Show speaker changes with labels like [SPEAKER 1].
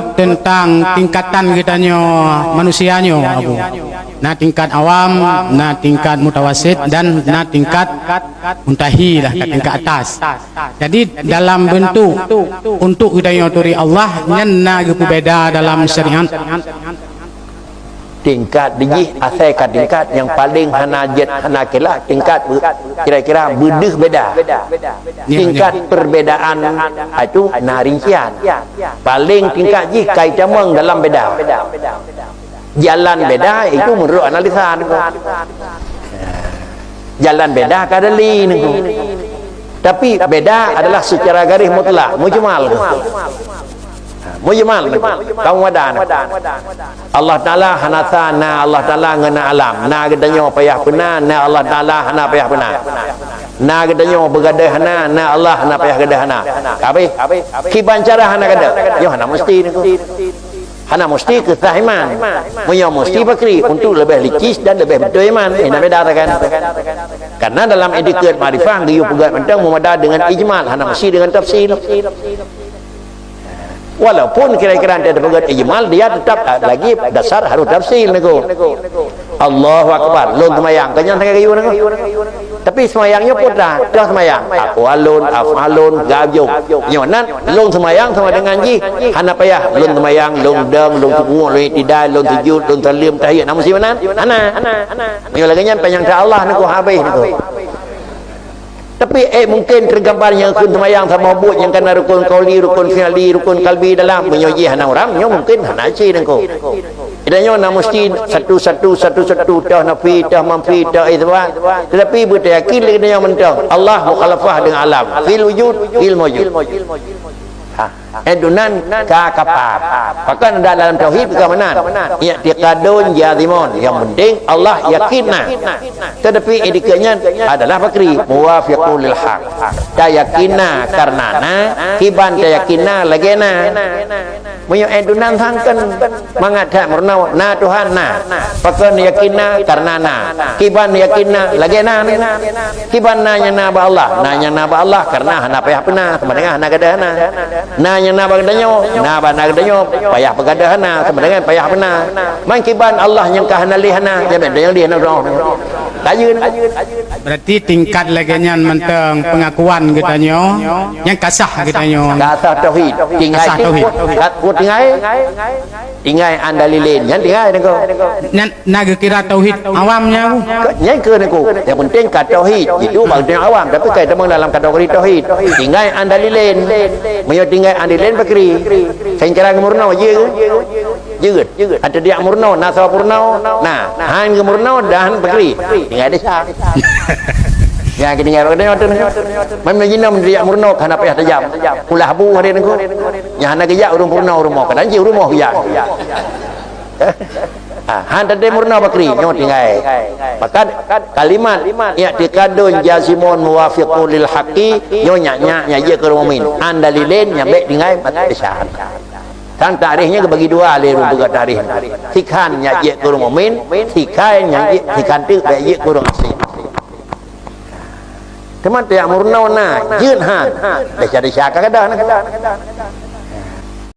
[SPEAKER 1] mengikut tentang tingkatan kitanya manusianya Abu. Nah tingkat awam, nah tingkat mutawasid dan nah tingkat muntahi lah tingkat atas. Jadi dalam bentuk untuk kitanya turi Allah nyenna beda dalam syariat.
[SPEAKER 2] Tingkat dijih asal kat tingkat yang paling hanajat hanakilah tingkat kira-kira bedeh beda. Tingkat perbedaan itu nah rincian. Paling tingkat jih kai camang dalam beda. Jalan beda itu menurut analisa niku. Jalan beda kadali niku. Tapi beda adalah secara garis mutlak, mujmal. Mujmal kaum wadan Allah Taala hanasana Allah Taala ngena alam na gedanyo payah pena na Allah Taala hana payah pena na gedanyo begadai hana na Allah hana payah gadah hana kabeh kiban cara hana gadah yo hana mesti niku hana mesti kesahiman munyo mesti bakri untuk lebih licis dan lebih betul iman nak beda kan karena dalam etiket marifah dia pegat mentang memada dengan ijmal hana mesti dengan tafsir. Walaupun kira-kira dia ada pegat ijmal, dia tetap lagi dasar harus tafsir niku. Allahu Akbar, lon semayang kenyang sangat kayu niku. Tapi semayangnya pun dah semayang. Aqwalun, af'alun, gabyuk. Nyonan lon semayang sama dengan ji. Hana payah lon semayang, lon deng, lon tubuh, lon tidak, lon sujud, lon salim, tahiyat. Namun si mana? Ana. Nyo lagi nyan penyang Allah niku habis niku. Tapi mungkin tergambarnya rukun semayang sama buat yang kena rukun qauli, rukun fi'li, rukun kalbi dalam menyoji hana orang nyo mungkin hana aci nengko. Idanya na mesti satu dah nafi dah mamfi dah izwa. Tetapi beryakin dengan mentang Allah mukhalafah dengan alam fil wujud fil mawjud. Dunan ka kapap. Bahkan dalam tauhid ke mana? I'tiqadun jazimun. Yang penting Allah yakinna. Tetapi idikanya adalah bakri muwafiqul lil haq. Ta yakinna karenana kiban ta yakinna lagena. Munyo dunan sangken mangada murna na Tuhan na. Bahkan yakinna karenana kiban yakinna lagena. Kiban nanya na ba Allah, nanya na ba Allah karena hana payah pena sama dengan hana gadahana. Nanya na bagadanya payah pegadahana sama dengan payah pena mangkiban Allah yang kahana lihana jangan yang lihana roh tajun.
[SPEAKER 1] Berarti tingkat laginya mentang pengakuan kitanya yang kasah kitanya
[SPEAKER 2] kasah tauhid tinggai andalilin yang tinggai niku
[SPEAKER 1] naga kira tauhid awamnya
[SPEAKER 2] yang ke niku yang penting kat tauhid itu bagian awam tapi kai temang dalam kategori tauhid tinggai andalilin menyo tinggai andalilin bakri secara murna jeut ada dia murna nasa purna nah han murna dan bakri tinggai desa ya kini ngarok dia ngoten memang jina mendiak murna kana payah tajam ulah bu hari niku nya hana geyak urung purna urung mau kadan ji urung mau ya han tadi murna bakri nyo tinggai maka kalimat i'tiqadun jazimun muwafiqul lil haqqi nyo nya je ke mukmin andalilin nyambe tinggai matsyahan kan tarikhnya bagi dua le rupa tarikh tikhan nya je ke mukmin tikai nya tikan tu be je ke asli teman tu yang murna na jeun han dah cari syaka kadah